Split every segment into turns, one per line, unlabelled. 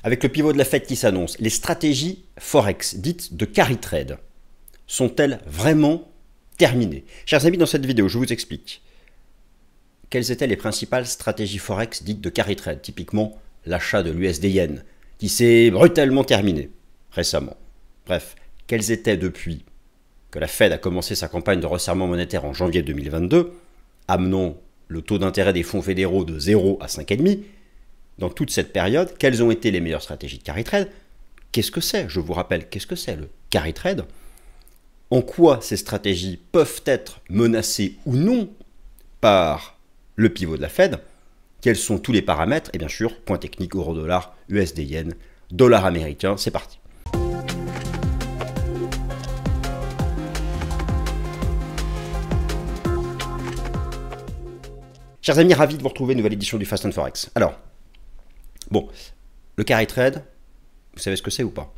Avec le pivot de la Fed qui s'annonce, les stratégies Forex dites de carry trade sont-elles vraiment terminées? Chers amis, dans cette vidéo, je vous explique quelles étaient les principales stratégies Forex dites de carry trade, typiquement l'achat de l'USD Yen, qui s'est brutalement terminé récemment. Bref, quelles étaient depuis que la Fed a commencé sa campagne de resserrement monétaire en janvier 2022, amenant le taux d'intérêt des fonds fédéraux de 0 à 5,5. Dans toute cette période, quelles ont été les meilleures stratégies de carry trade? Qu'est-ce que c'est? Je vous rappelle, qu'est-ce que c'est le carry trade? En quoi ces stratégies peuvent être menacées ou non par le pivot de la Fed? Quels sont tous les paramètres? Et bien sûr, point technique, euro-dollar, USD Yen, dollar américain, c'est parti. Chers amis, ravi de vous retrouver, nouvelle édition du Fast and Forex. Alors, bon, le carry trade, vous savez ce que c'est ou pas?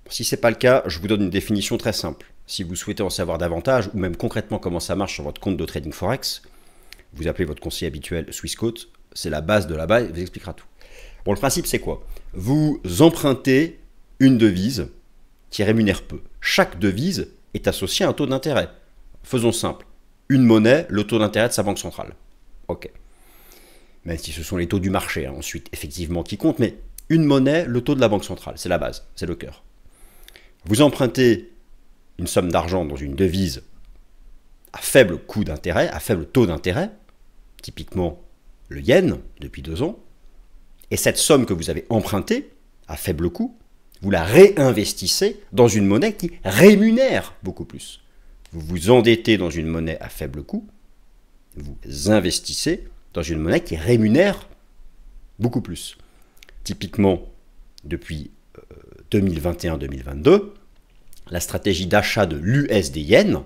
Si ce n'est pas le cas, je vous donne une définition très simple. Si vous souhaitez en savoir davantage, ou même concrètement comment ça marche sur votre compte de trading Forex, vous appelez votre conseiller habituel Swissquote, c'est la base de la base, il vous expliquera tout. Bon, le principe c'est quoi? Vous empruntez une devise qui rémunère peu. Chaque devise est associée à un taux d'intérêt. Faisons simple. Une monnaie, le taux d'intérêt de sa banque centrale. Ok. Même si ce sont les taux du marché, ensuite, effectivement, qui comptent, mais une monnaie, le taux de la banque centrale, c'est la base, c'est le cœur. Vous empruntez une somme d'argent dans une devise à faible coût d'intérêt, à faible taux d'intérêt, typiquement le yen, depuis 2 ans, et cette somme que vous avez empruntée, à faible coût, vous la réinvestissez dans une monnaie qui rémunère beaucoup plus. Vous vous endettez dans une monnaie à faible coût, vous investissez dans une monnaie qui rémunère beaucoup plus. Typiquement, depuis 2021-2022, la stratégie d'achat de l'USD Yen,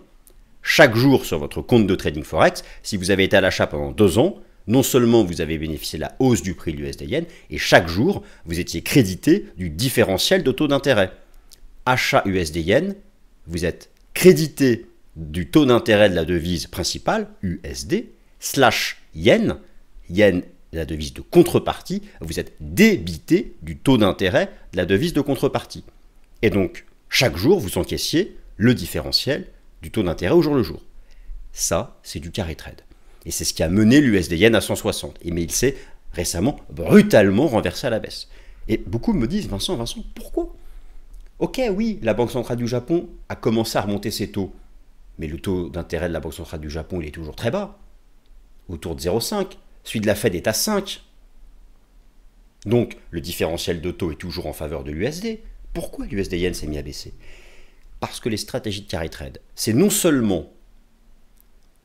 chaque jour sur votre compte de trading Forex, si vous avez été à l'achat pendant 2 ans, non seulement vous avez bénéficié de la hausse du prix de l'USD Yen, et chaque jour, vous étiez crédité du différentiel de taux d'intérêt. Achat USD Yen, vous êtes crédité du taux d'intérêt de la devise principale, USD, / Yen, Yen la devise de contrepartie, vous êtes débité du taux d'intérêt de la devise de contrepartie. Et donc, chaque jour, vous encaissiez le différentiel du taux d'intérêt au jour le jour. Ça, c'est du carry trade. Et c'est ce qui a mené l'USD Yen à 160. Mais il s'est récemment brutalement renversé à la baisse. Et beaucoup me disent, Vincent, pourquoi? Ok, oui, la Banque centrale du Japon a commencé à remonter ses taux. Mais le taux d'intérêt de la Banque centrale du Japon, il est toujours très bas. Autour de 0,5. Celui de la Fed est à 5. Donc, le différentiel de taux est toujours en faveur de l'USD. Pourquoi l'USD Yen s'est mis à baisser? Parce que les stratégies de carry trade, c'est non seulement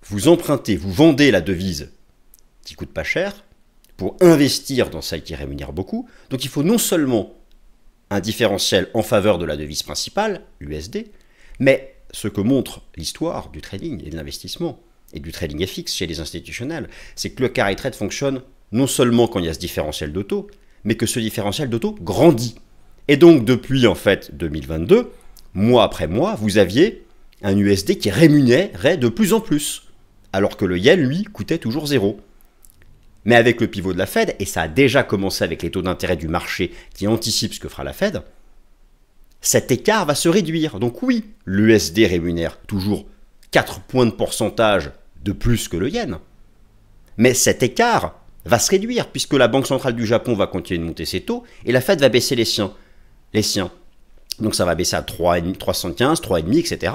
vous empruntez, vous vendez la devise qui coûte pas cher pour investir dans celle qui rémunère beaucoup. Donc, il faut non seulement un différentiel en faveur de la devise principale, l'USD, mais ce que montre l'histoire du trading et de l'investissement et du trading FX chez les institutionnels, c'est que le carry trade fonctionne non seulement quand il y a ce différentiel de taux, mais que ce différentiel de taux grandit. Et donc depuis en fait 2022, mois après mois, vous aviez un USD qui rémunérait de plus en plus, alors que le yen, lui, coûtait toujours 0. Mais avec le pivot de la Fed, et ça a déjà commencé avec les taux d'intérêt du marché qui anticipent ce que fera la Fed, cet écart va se réduire. Donc oui, l'USD rémunère toujours 4 points de pourcentage de plus que le yen. Mais cet écart va se réduire puisque la Banque centrale du Japon va continuer de monter ses taux et la Fed va baisser les siens. Donc ça va baisser à 3,75, 3,5, etc.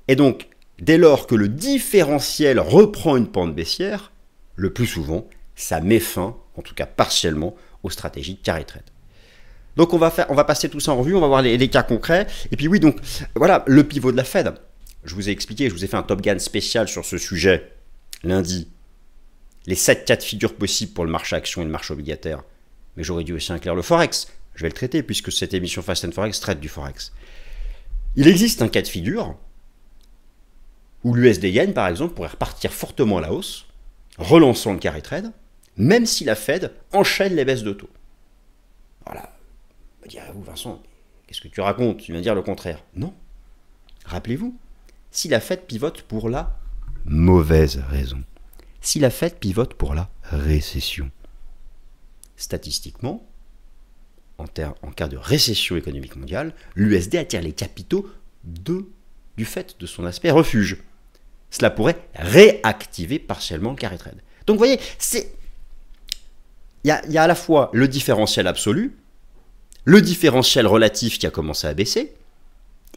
Et donc, dès lors que le différentiel reprend une pente baissière, le plus souvent, ça met fin, en tout cas partiellement, aux stratégies de carry trade. Donc on va passer tout ça en revue, on va voir les cas concrets. Et puis oui, donc voilà, le pivot de la Fed. Je vous ai expliqué, je vous ai fait un Top Gun spécial sur ce sujet lundi. Les 7 cas de figure possibles pour le marché action et le marché obligataire. Mais j'aurais dû aussi inclure le Forex. Je vais le traiter puisque cette émission Fast and Forex traite du Forex. Il existe un cas de figure où l'USD Yen, par exemple, pourrait repartir fortement à la hausse, relançant le carry trade, même si la Fed enchaîne les baisses de taux. Voilà. Me direz-vous, Vincent, qu'est-ce que tu racontes? Tu viens dire le contraire. Non. Rappelez-vous, si la Fed pivote pour la mauvaise raison, si la Fed pivote pour la récession, statistiquement, en cas de récession économique mondiale, l'USD attire les capitaux du fait de son aspect refuge. Cela pourrait réactiver partiellement le carry trade. Donc vous voyez, il y a à la fois le différentiel absolu, le différentiel relatif qui a commencé à baisser,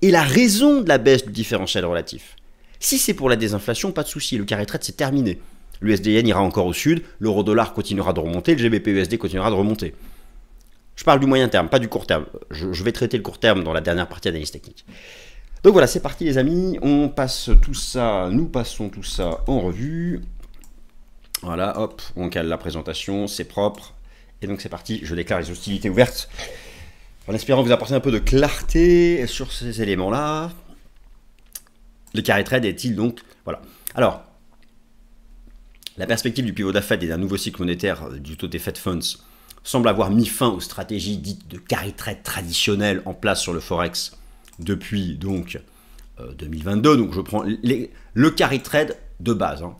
et la raison de la baisse du différentiel relatif. Si c'est pour la désinflation, pas de souci, le carry trade c'est terminé. L'USD-Yen ira encore au sud, l'euro-dollar continuera de remonter, le GBP-USD continuera de remonter. Je parle du moyen terme, pas du court terme. Je vais traiter le court terme dans la dernière partie d'analyse technique. Donc voilà, c'est parti les amis, on passe tout ça, nous passons tout ça en revue. Voilà, hop, on cale la présentation, c'est propre. Et donc c'est parti, je déclare les hostilités ouvertes, en espérant vous apporter un peu de clarté sur ces éléments-là. Le carry trade est-il donc... Voilà. Alors, la perspective du pivot de la Fed et d'un nouveau cycle monétaire du taux des Fed Funds semble avoir mis fin aux stratégies dites de carry trade traditionnelles en place sur le Forex depuis donc 2022. Donc je prends le carry trade de base. Hein.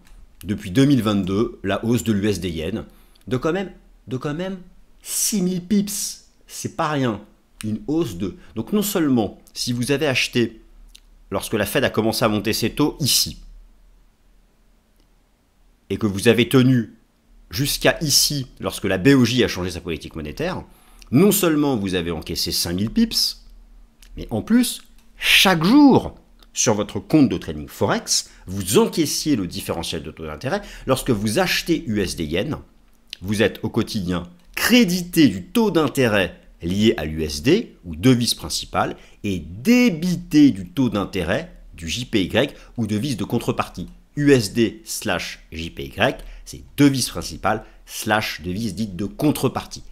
Depuis 2022, la hausse de l'USD-Yen de quand même 6000 pips. C'est pas rien. Une hausse de... Donc non seulement, si vous avez acheté lorsque la Fed a commencé à monter ses taux ici, et que vous avez tenu jusqu'à ici, lorsque la BOJ a changé sa politique monétaire, non seulement vous avez encaissé 5000 pips, mais en plus, chaque jour, sur votre compte de trading Forex, vous encaissiez le différentiel de taux d'intérêt. Lorsque vous achetez USD-Yen, vous êtes au quotidien crédité du taux d'intérêt lié à l'USD, ou devise principale, et débité du taux d'intérêt du JPY, ou devise de contrepartie. USD/JPY, c'est devise principale / devise dite de contrepartie.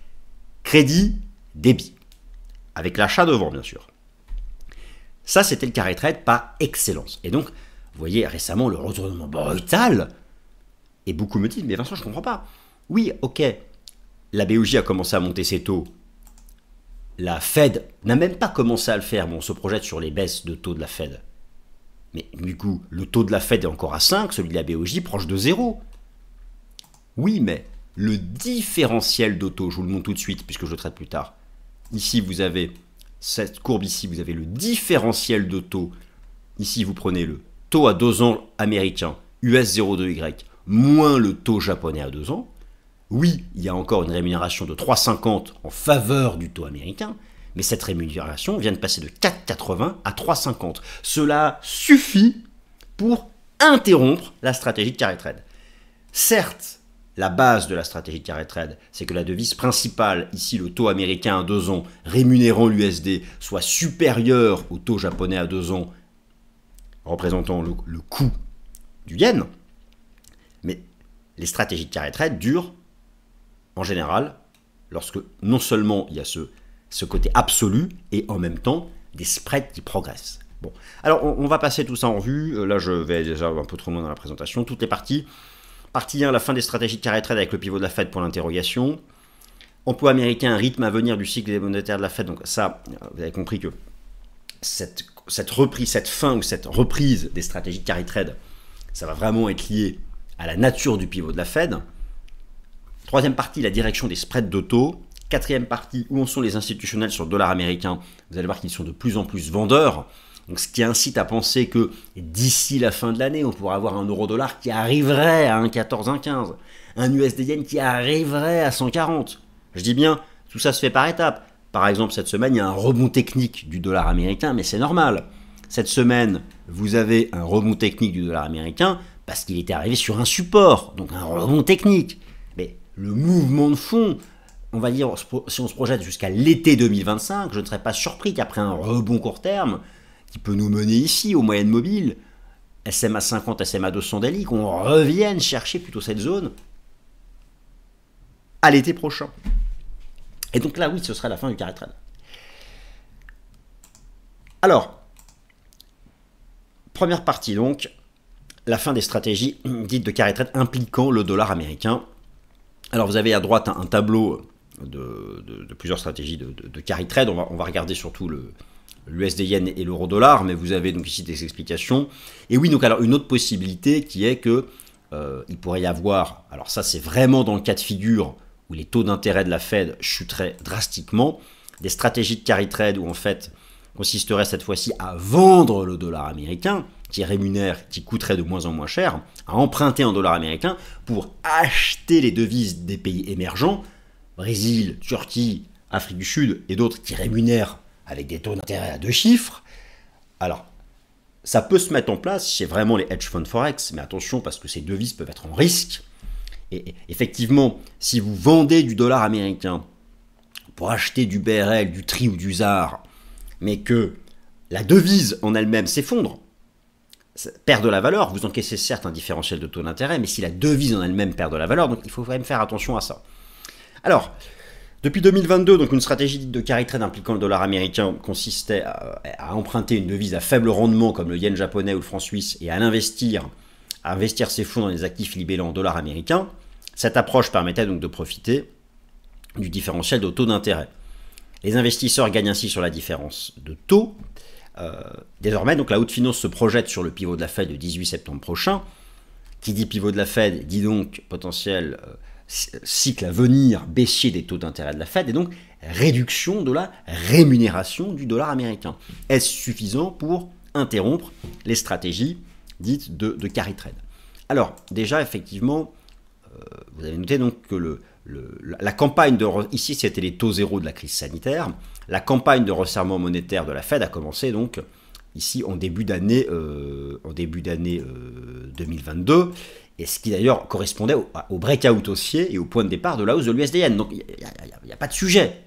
Crédit, débit. Avec l'achat devant, bien sûr. Ça, c'était le carry trade par excellence. Et donc, vous voyez récemment le retournement brutal. Et beaucoup me disent, mais Vincent, je ne comprends pas. Oui, ok, la BOJ a commencé à monter ses taux. La Fed n'a même pas commencé à le faire. Bon, on se projette sur les baisses de taux de la Fed. Mais du coup, le taux de la Fed est encore à 5, celui de la BOJ proche de 0. Oui, mais le différentiel de taux, je vous le montre tout de suite puisque je le traite plus tard. Ici, vous avez cette courbe ici, vous avez le différentiel de taux. Ici, vous prenez le taux à 2 ans américain, US02Y, moins le taux japonais à 2 ans. Oui, il y a encore une rémunération de 3,50 en faveur du taux américain, mais cette rémunération vient de passer de 4,80 à 3,50. Cela suffit pour interrompre la stratégie de carry trade. Certes, la base de la stratégie de carry trade, c'est que la devise principale, ici le taux américain à 2 ans, rémunérant l'USD, soit supérieur au taux japonais à 2 ans, représentant le coût du yen. Mais les stratégies de carry trade durent, en général, lorsque non seulement il y a ce côté absolu et en même temps des spreads qui progressent. Bon, alors on va passer tout ça en revue. Là, je vais déjà un peu trop loin dans la présentation. Toutes les parties. Partie 1, la fin des stratégies de carry trade avec le pivot de la Fed pour l'interrogation. Emploi américain, rythme à venir du cycle monétaire de la Fed. Donc ça, vous avez compris que cette fin ou cette reprise des stratégies de carry trade, ça va vraiment être lié à la nature du pivot de la Fed. Troisième partie, la direction des spreads de taux. Quatrième partie, où en sont les institutionnels sur le dollar américain. Vous allez voir qu'ils sont de plus en plus vendeurs. Donc, ce qui incite à penser que d'ici la fin de l'année, on pourra avoir un euro-dollar qui arriverait à 1,14, 1,15. Un USD-Yen qui arriverait à 140. Je dis bien, tout ça se fait par étapes. Par exemple, cette semaine, il y a un rebond technique du dollar américain, mais c'est normal. Cette semaine, vous avez un rebond technique du dollar américain parce qu'il était arrivé sur un support. Donc, un rebond technique. Mais le mouvement de fond, on va dire, si on se projette jusqu'à l'été 2025, je ne serais pas surpris qu'après un rebond court terme, qui peut nous mener ici aux moyennes mobiles, SMA 50, SMA 200 daily, qu'on revienne chercher plutôt cette zone à l'été prochain. Et donc là, oui, ce serait la fin du carry trade. Alors, première partie donc, la fin des stratégies dites de carry trade impliquant le dollar américain. Alors vous avez à droite un tableau de plusieurs stratégies de carry trade. On va regarder surtout l'USD-Yen et l'euro-dollar, mais vous avez donc ici des explications. Et oui, donc alors une autre possibilité qui est que il pourrait y avoir, alors ça c'est vraiment dans le cas de figure où les taux d'intérêt de la Fed chuteraient drastiquement, des stratégies de carry trade où en fait consisterait cette fois-ci à vendre le dollar américain, qui coûterait de moins en moins cher, à emprunter en dollars américains pour acheter les devises des pays émergents, Brésil, Turquie, Afrique du Sud et d'autres qui rémunèrent avec des taux d'intérêt à 2 chiffres. Alors, ça peut se mettre en place chez vraiment les hedge funds forex, mais attention parce que ces devises peuvent être en risque. Et effectivement, si vous vendez du dollar américain pour acheter du BRL, du TRI ou du ZAR, mais que la devise en elle-même s'effondre, perd de la valeur, vous encaissez certes un différentiel de taux d'intérêt, mais si la devise en elle-même perd de la valeur, donc il faut quand même faire attention à ça. Alors, depuis 2022, donc une stratégie de carry trade impliquant le dollar américain consistait à emprunter une devise à faible rendement comme le yen japonais ou le franc suisse et à investir ses fonds dans des actifs libellés en dollars américains. Cette approche permettait donc de profiter du différentiel de taux d'intérêt. Les investisseurs gagnent ainsi sur la différence de taux. Désormais, donc, la haute finance se projette sur le pivot de la Fed le 18 septembre prochain. Qui dit pivot de la Fed dit donc potentiel cycle à venir baissier des taux d'intérêt de la Fed et donc réduction de la rémunération du dollar américain. Est-ce suffisant pour interrompre les stratégies dites de carry trade? Alors, déjà, effectivement, vous avez noté donc que la campagne ici c'était les taux zéro de la crise sanitaire. La campagne de resserrement monétaire de la Fed a commencé donc ici en début d'année 2022, et ce qui d'ailleurs correspondait au breakout haussier et au point de départ de la hausse de l'USD-Yen. Donc il n'y a pas de sujet.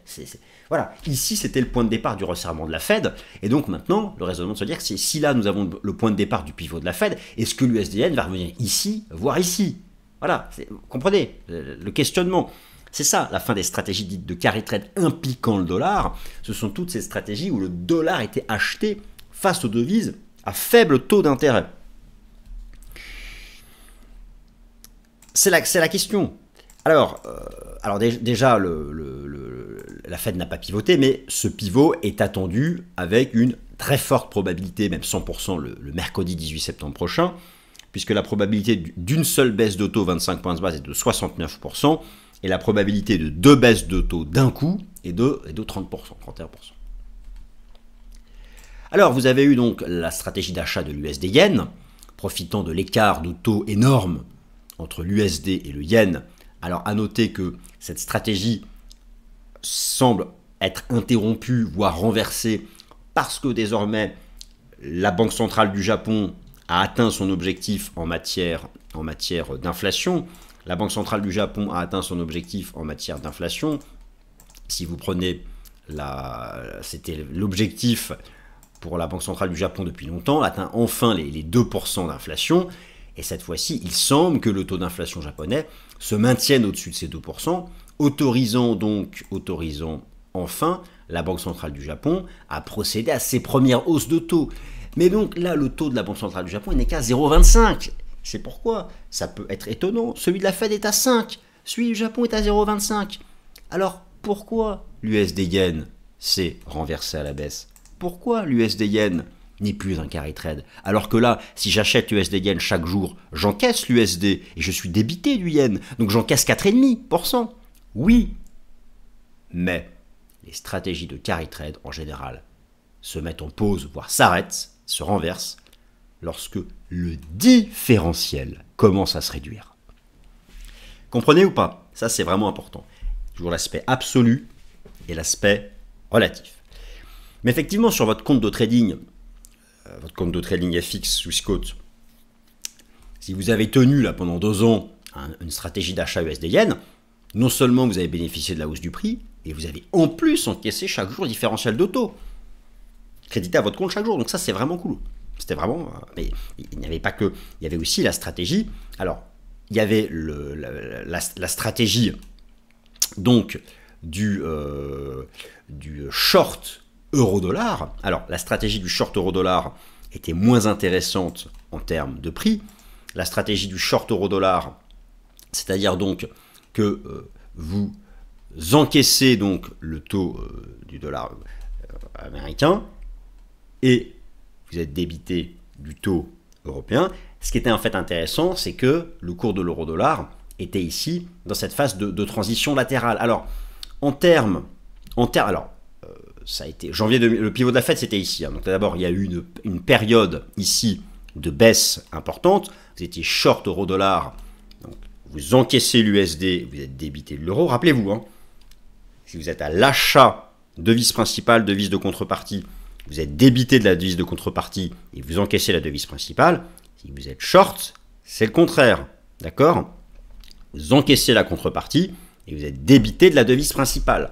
Voilà, ici c'était le point de départ du resserrement de la Fed, et donc maintenant le raisonnement de se dire que si là nous avons le point de départ du pivot de la Fed, est-ce que l'USD-Yen va revenir ici, voire ici? Voilà, vous comprenez le questionnement. C'est ça, la fin des stratégies dites de carry trade impliquant le dollar. Ce sont toutes ces stratégies où le dollar était acheté face aux devises à faible taux d'intérêt. C'est la question. Alors déjà, la Fed n'a pas pivoté, mais ce pivot est attendu avec une très forte probabilité, même 100% le mercredi 18 septembre prochain, puisque la probabilité d'une seule baisse de taux 25 points de base est de 69%, et la probabilité de 2 baisses de taux d'un coup est de 30%, 31%. Alors, vous avez eu donc la stratégie d'achat de l'USD-Yen, profitant de l'écart de taux énorme entre l'USD et le Yen. Alors, à noter que cette stratégie semble être interrompue, voire renversée, parce que désormais, la Banque centrale du Japon a atteint son objectif en matière d'inflation. La Banque centrale du Japon a atteint son objectif en matière d'inflation. Si vous prenez c'était l'objectif pour la Banque centrale du Japon depuis longtemps, atteint enfin les 2% d'inflation. Et cette fois-ci, il semble que le taux d'inflation japonais se maintienne au-dessus de ces 2%, autorisant enfin la Banque centrale du Japon à procéder à ses premières hausses de taux. Mais donc là, le taux de la Banque centrale du Japon n'est qu'à 0,25. C'est pourquoi ça peut être étonnant. Celui de la Fed est à 5, celui du Japon est à 0,25. Alors pourquoi l'USD-Yen s'est renversé à la baisse? Pourquoi l'USD-Yen n'est plus un carry trade? Alors que là, si j'achète l'USD-Yen chaque jour, j'encaisse l'USD et je suis débité du Yen. Donc j'encaisse 4,5%. Oui. Mais les stratégies de carry trade en général se mettent en pause, voire s'arrêtent, se renversent, lorsque le différentiel commence à se réduire. Comprenez ou pas? Ça, c'est vraiment important. Toujours l'aspect absolu et l'aspect relatif. Mais effectivement, sur votre compte de trading FX Swissquote, si vous avez tenu là pendant 2 ans une stratégie d'achat USD-Yen, non seulement vous avez bénéficié de la hausse du prix, et vous avez en plus encaissé chaque jour le différentiel de taux. Crédité à votre compte chaque jour. Donc ça, c'est vraiment cool. C'était vraiment... Mais il n'y avait pas que... Il y avait aussi la stratégie. Alors, il y avait la stratégie donc du short euro-dollar. Alors, la stratégie du short euro-dollar était moins intéressante en termes de prix. La stratégie du short euro-dollar, c'est-à-dire donc que vous encaissez donc le taux du dollar américain et vous êtes débité du taux européen. Ce qui était en fait intéressant, c'est que le cours de l'euro-dollar était ici dans cette phase de transition latérale. Alors, ça a été le pivot de la Fed, c'était ici. Hein. Donc d'abord, il y a eu une période ici de baisse importante. Vous étiez short euro-dollar, donc vous encaissez l'USD, vous êtes débité de l'euro. Rappelez-vous, hein, si vous êtes à l'achat devise principale, devise de contrepartie, vous êtes débité de la devise de contrepartie et vous encaissez la devise principale. Si vous êtes short, c'est le contraire. D'accord? Vous encaissez la contrepartie et vous êtes débité de la devise principale.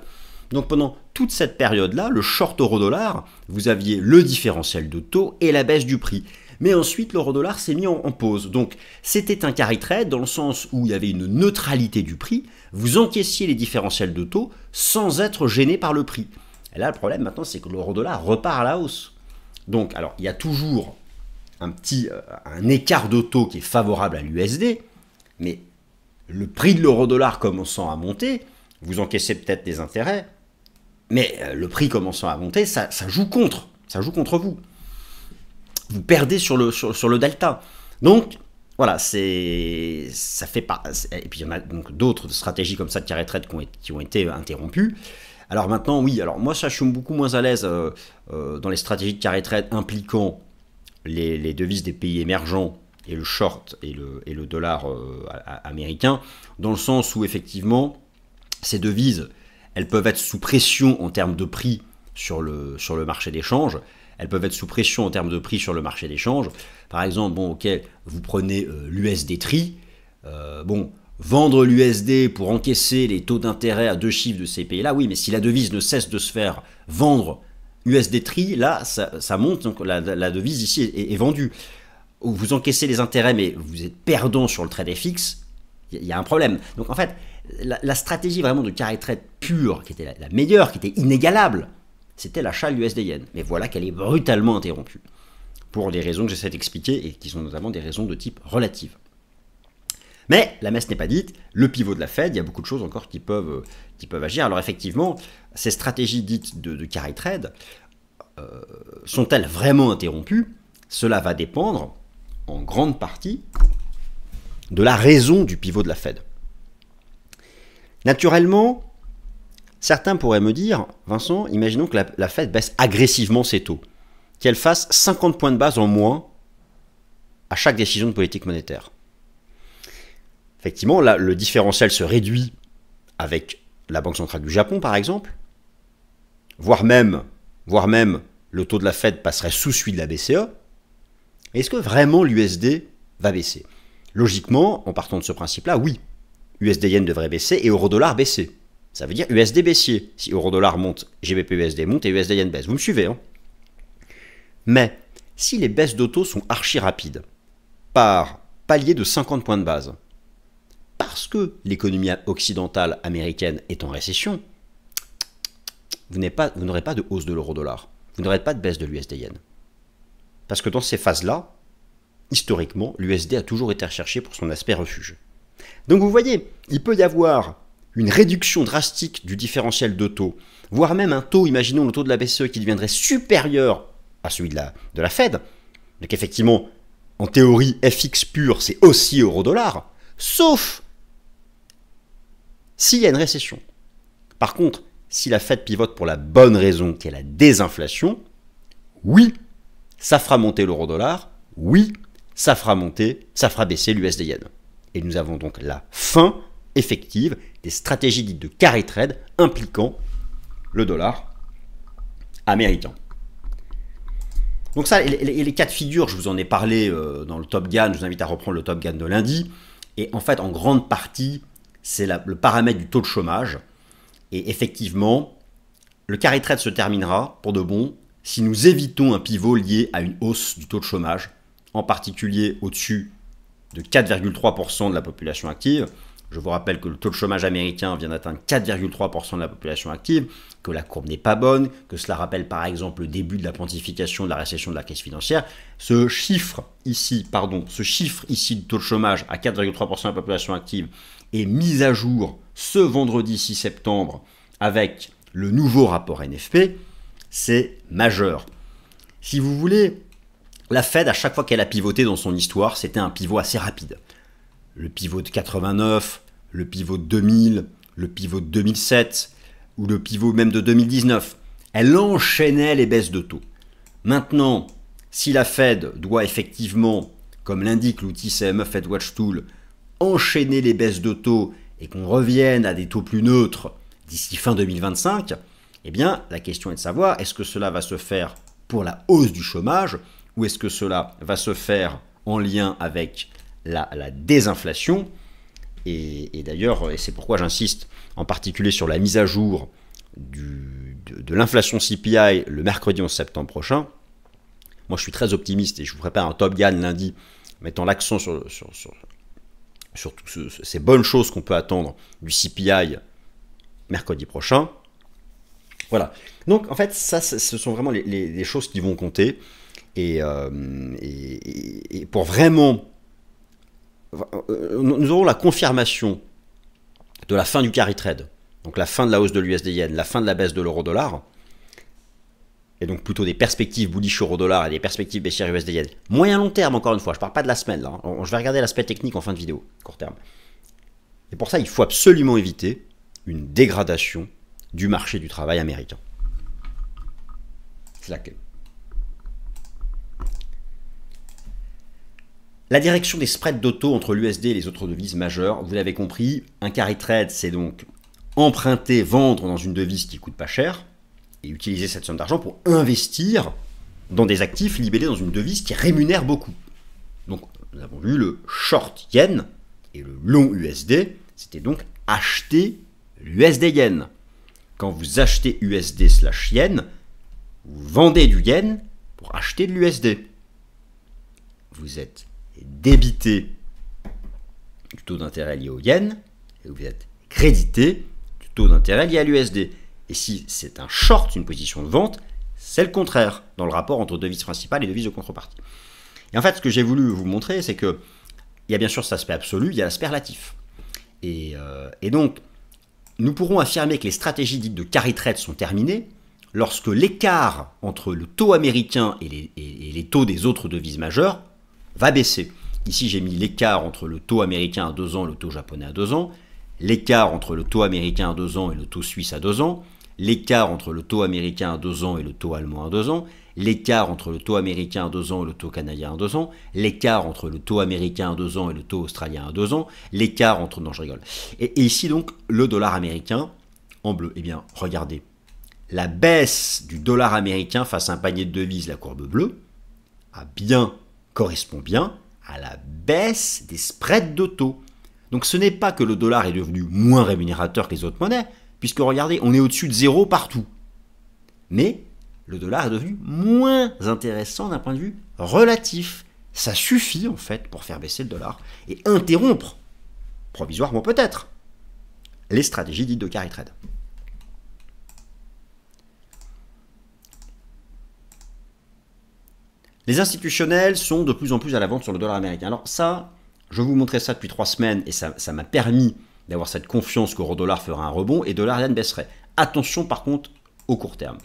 Donc pendant toute cette période-là, le short euro-dollar, vous aviez le différentiel de taux et la baisse du prix. Mais ensuite, l'euro-dollar s'est mis en pause. Donc c'était un carry trade dans le sens où il y avait une neutralité du prix. Vous encaissiez les différentiels de taux sans être gêné par le prix. Et là, le problème maintenant, c'est que l'euro-dollar repart à la hausse. Donc, alors, il y a toujours un écart de taux qui est favorable à l'USD, mais le prix de l'euro-dollar commençant à monter, vous encaissez peut-être des intérêts, mais le prix commençant à monter, ça joue contre. Ça joue contre vous. Vous perdez sur le delta. Donc, voilà, ça fait pas. Et puis, il y en a donc d'autres stratégies comme ça de carry trade qui ont été interrompues. Alors maintenant, oui, alors moi, ça, je suis beaucoup moins à l'aise dans les stratégies de carry trade impliquant les devises des pays émergents et le short et le dollar américain, dans le sens où, effectivement, ces devises, elles peuvent être sous pression en termes de prix sur le marché d'échange. Elles peuvent être sous pression en termes de prix sur le marché d'échange. Par exemple, bon, ok, vous prenez l'USD TRI. Vendre l'USD pour encaisser les taux d'intérêt à 2 chiffres de ces pays-là, oui, mais si la devise ne cesse de se faire vendre USD TRI, là, ça monte, donc la devise ici est vendue. Vous encaissez les intérêts, mais vous êtes perdant sur le trade FX, il y a un problème. Donc en fait, la stratégie vraiment de carry trade pure, qui était la meilleure, qui était inégalable, c'était l'achat USD Yen. Mais voilà qu'elle est brutalement interrompue. Pour des raisons que j'essaie d'expliquer, et qui sont notamment des raisons de type relative. Mais la messe n'est pas dite, le pivot de la Fed, il y a beaucoup de choses encore qui peuvent agir. Alors effectivement, ces stratégies dites de carry trade, sont-elles vraiment interrompues? Cela va dépendre, en grande partie, de la raison du pivot de la Fed. Naturellement, certains pourraient me dire, Vincent, imaginons que la Fed baisse agressivement ses taux, qu'elle fasse 50 points de base en moins à chaque décision de politique monétaire. Effectivement, là, le différentiel se réduit avec la Banque centrale du Japon, par exemple, voire même le taux de la Fed passerait sous celui de la BCE. Est-ce que vraiment l'USD va baisser? Logiquement, en partant de ce principe-là, oui. USD Yen devrait baisser et euro-dollar baisser. Ça veut dire USD baissier. Si euro-dollar monte, GBP USD monte et USD Yen baisse. Vous me suivez, hein? Mais si les baisses de taux sont archi rapides, par palier de 50 points de base, parce que l'économie occidentale américaine est en récession, vous n'aurez pas de hausse de l'euro-dollar. Vous n'aurez pas de baisse de l'USD Yen. Parce que dans ces phases-là, historiquement, l'USD a toujours été recherché pour son aspect refuge. Donc vous voyez, il peut y avoir une réduction drastique du différentiel de taux, voire même un taux, imaginons le taux de la BCE qui deviendrait supérieur à celui de la Fed. Donc effectivement, en théorie, FX pur, c'est aussi euro-dollar, sauf s'il y a une récession. Par contre, si la Fed pivote pour la bonne raison, qui est la désinflation, oui, ça fera monter l'euro-dollar, oui, ça fera baisser l'USD Yen. Et nous avons donc la fin effective des stratégies dites de carry trade impliquant le dollar américain. Donc ça, les cas de figure, je vous en ai parlé dans le Top Gun, je vous invite à reprendre le Top Gun de lundi, et en fait, en grande partie, c'est le paramètre du taux de chômage. Et effectivement, le carry trade se terminera pour de bon si nous évitons un pivot lié à une hausse du taux de chômage, en particulier au-dessus de 4,3% de la population active. Je vous rappelle que le taux de chômage américain vient d'atteindre 4,3% de la population active, que la courbe n'est pas bonne, que cela rappelle par exemple le début de la pontification de la récession de la crise financière. Ce chiffre ici du taux de chômage à 4,3% de la population active est mis à jour ce vendredi 6 septembre avec le nouveau rapport NFP. C'est majeur. Si vous voulez, la Fed, à chaque fois qu'elle a pivoté dans son histoire, c'était un pivot assez rapide. Le pivot de 89, le pivot de 2000, le pivot de 2007 ou le pivot même de 2019. elle enchaînait les baisses de taux. Maintenant, si la Fed doit effectivement, comme l'indique l'outil CME Fed Watch Tool, enchaîner les baisses de taux et qu'on revienne à des taux plus neutres d'ici fin 2025, eh bien, la question est de savoir, est-ce que cela va se faire pour la hausse du chômage ou est-ce que cela va se faire en lien avec la désinflation? Et d'ailleurs, et c'est pourquoi j'insiste en particulier sur la mise à jour de l'inflation CPI le mercredi 11 septembre prochain. Moi, je suis très optimiste et je vous prépare un Top Gun lundi, mettant l'accent sur toutes ces bonnes choses qu'on peut attendre du CPI mercredi prochain. Voilà. Donc, en fait, ça, ce sont vraiment les choses qui vont compter. Et pour vraiment... Nous aurons la confirmation de la fin du carry trade, donc la fin de la hausse de l'USD-Yen, la fin de la baisse de l'euro-dollar, et donc plutôt des perspectives bullish euro-dollar et des perspectives baissières USD-Yen. Moyen-long terme, encore une fois, je ne parle pas de la semaine, là, hein. Je vais regarder l'aspect technique en fin de vidéo, court terme. Et pour ça, il faut absolument éviter une dégradation du marché du travail américain. C'est la clé. La direction des spreads d'auto entre l'USD et les autres devises majeures, vous l'avez compris, un carry trade, c'est donc emprunter, vendre dans une devise qui coûte pas cher et utiliser cette somme d'argent pour investir dans des actifs libellés dans une devise qui rémunère beaucoup. Donc, nous avons vu le short yen et le long USD, c'était donc acheter l'USD yen. Quand vous achetez USD/yen, vous vendez du yen pour acheter de l'USD. Vous êtes débité du taux d'intérêt lié au yen et vous êtes crédité du taux d'intérêt lié à l'USD. Et si c'est un short, une position de vente, c'est le contraire dans le rapport entre devises principales et devises de contrepartie. Et en fait, ce que j'ai voulu vous montrer, c'est que il y a bien sûr cet aspect absolu, il y a l'aspect relatif. Et donc, nous pourrons affirmer que les stratégies dites de carry trade sont terminées lorsque l'écart entre le taux américain et les taux des autres devises majeures va baisser. Ici, j'ai mis l'écart entre le taux américain à 2 ans et le taux japonais à 2 ans, l'écart entre le taux américain à 2 ans et le taux suisse à 2 ans, l'écart entre le taux américain à 2 ans et le taux allemand à 2 ans, l'écart entre le taux américain à 2 ans et le taux canadien à 2 ans, l'écart entre le taux américain à 2 ans et le taux australien à 2 ans, l'écart entre... Non, je rigole. Et ici, donc, le dollar américain en bleu. Eh bien, regardez. La baisse du dollar américain face à un panier de devises, la courbe bleue, correspond bien à la baisse des spreads de taux. Donc ce n'est pas que le dollar est devenu moins rémunérateur que les autres monnaies, puisque regardez, on est au-dessus de zéro partout. Mais le dollar est devenu moins intéressant d'un point de vue relatif. Ça suffit en fait pour faire baisser le dollar et interrompre, provisoirement peut-être, les stratégies dites de carry trade. Les institutionnels sont de plus en plus à la vente sur le dollar américain. Alors ça, je vous montrais ça depuis 3 semaines et ça m'a permis d'avoir cette confiance qu'euro-dollar fera un rebond et dollar-yen baisserait. Attention par contre au court terme.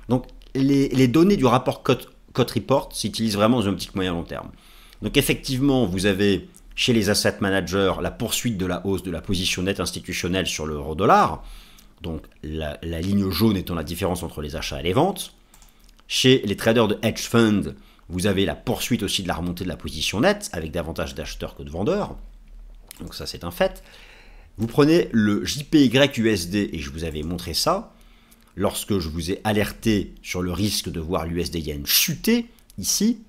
Donc les données du rapport Cote Report s'utilisent vraiment dans une optique moyen-long terme. Donc effectivement, vous avez chez les asset managers la poursuite de la hausse de la position nette institutionnelle sur l'euro-dollar. Donc la ligne jaune étant la différence entre les achats et les ventes. Chez les traders de hedge fund, vous avez la poursuite aussi de la remontée de la position nette, avec davantage d'acheteurs que de vendeurs. Donc ça, c'est un fait. Vous prenez le JPY-USD, et je vous avais montré ça, lorsque je vous ai alerté sur le risque de voir l'USD-Yen chuter, ici,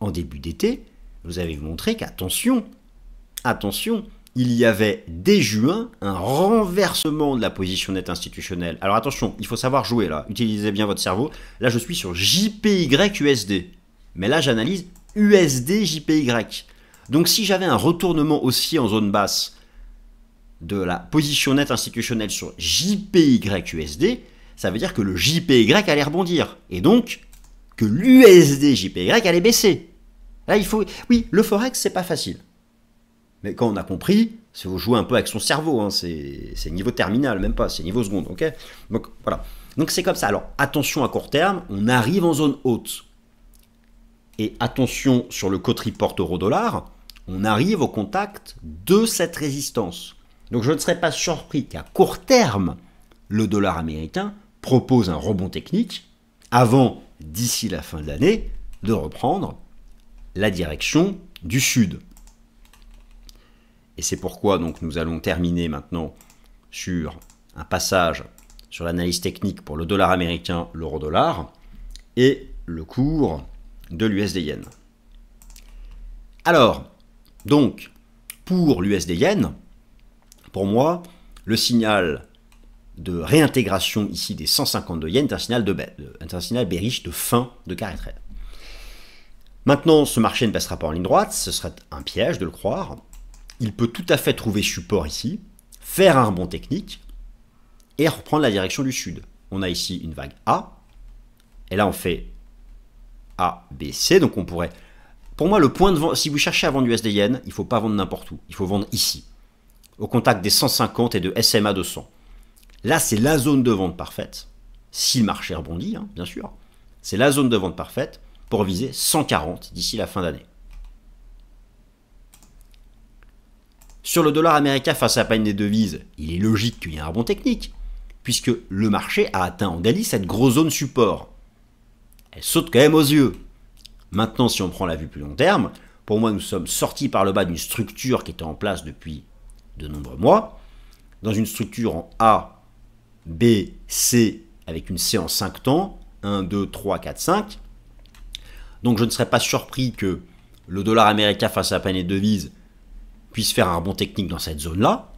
en début d'été, vous avez montré qu'attention, il y avait dès juin un renversement de la position nette institutionnelle. Alors attention, il faut savoir jouer là, utilisez bien votre cerveau. Là, je suis sur JPY-USD. Mais là, j'analyse USD-JPY. Donc, si j'avais un retournement haussier en zone basse de la position nette institutionnelle sur JPY-USD, ça veut dire que le JPY allait rebondir. Et donc, que l'USD-JPY allait baisser. Là, il faut... Oui, le Forex, c'est pas facile. Mais quand on a compris, il faut jouer un peu avec son cerveau. Hein. C'est niveau terminal, même pas, c'est niveau seconde. Okay, donc, voilà. Donc, c'est comme ça. Alors, attention à court terme, on arrive en zone haute. Et attention sur le Cote Report euro-dollar, on arrive au contact de cette résistance. Donc je ne serais pas surpris qu'à court terme, le dollar américain propose un rebond technique avant, d'ici la fin de l'année, de reprendre la direction du sud. Et c'est pourquoi donc nous allons terminer maintenant sur un passage sur l'analyse technique pour le dollar américain, l'euro-dollar et le cours de l'USD-Yen. Alors, donc, pour l'USD-Yen, pour moi, le signal de réintégration ici des 152 yens est un signal bearish de fin de carré trade. Maintenant, ce marché ne passera pas en ligne droite, ce serait un piège de le croire. Il peut tout à fait trouver support ici, faire un rebond technique et reprendre la direction du sud. On a ici une vague A, et là on fait A, B, C, donc on pourrait... Pour moi, le point de vente, si vous cherchez à vendre USD Yen, il ne faut pas vendre n'importe où, il faut vendre ici, au contact des 150 et de SMA 200. Là, c'est la zone de vente parfaite, si le marché rebondit, hein, bien sûr. C'est la zone de vente parfaite pour viser 140 d'ici la fin d'année. Sur le dollar américain face à la panier des devises, il est logique qu'il y ait un rebond technique, puisque le marché a atteint en daily cette grosse zone support. Elle saute quand même aux yeux. Maintenant, si on prend la vue plus long terme, pour moi, nous sommes sortis par le bas d'une structure qui était en place depuis de nombreux mois, dans une structure en A, B, C, avec une C en 5 temps, 1, 2, 3, 4, 5. Donc je ne serais pas surpris que le dollar américain face à la panier de devises puisse faire un rebond technique dans cette zone-là,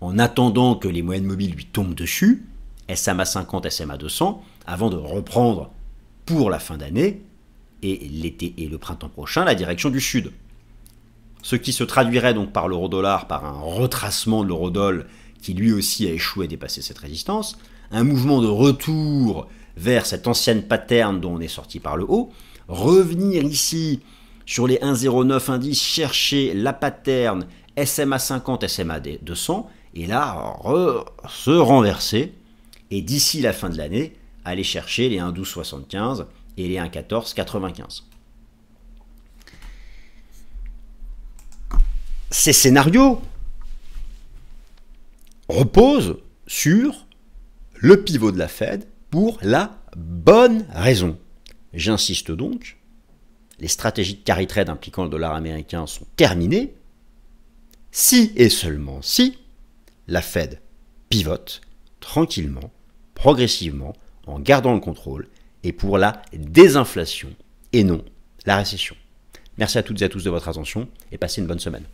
en attendant que les moyennes mobiles lui tombent dessus, SMA 50, SMA 200, avant de reprendre pour la fin d'année, et l'été et le printemps prochain, la direction du sud. Ce qui se traduirait donc par l'euro-dollar, par un retracement de l'euro-dollar qui lui aussi a échoué à dépasser cette résistance, un mouvement de retour vers cette ancienne pattern dont on est sorti par le haut, revenir ici sur les 1,09 indices, chercher la pattern SMA 50, SMA 200, et là, se renverser, et d'ici la fin de l'année, aller chercher les 1,1275 et les 1,1495. Ces scénarios reposent sur le pivot de la Fed pour la bonne raison. J'insiste donc, les stratégies de carry trade impliquant le dollar américain sont terminées si et seulement si la Fed pivote tranquillement, progressivement, en gardant le contrôle et pour la désinflation et non la récession. Merci à toutes et à tous de votre attention et passez une bonne semaine.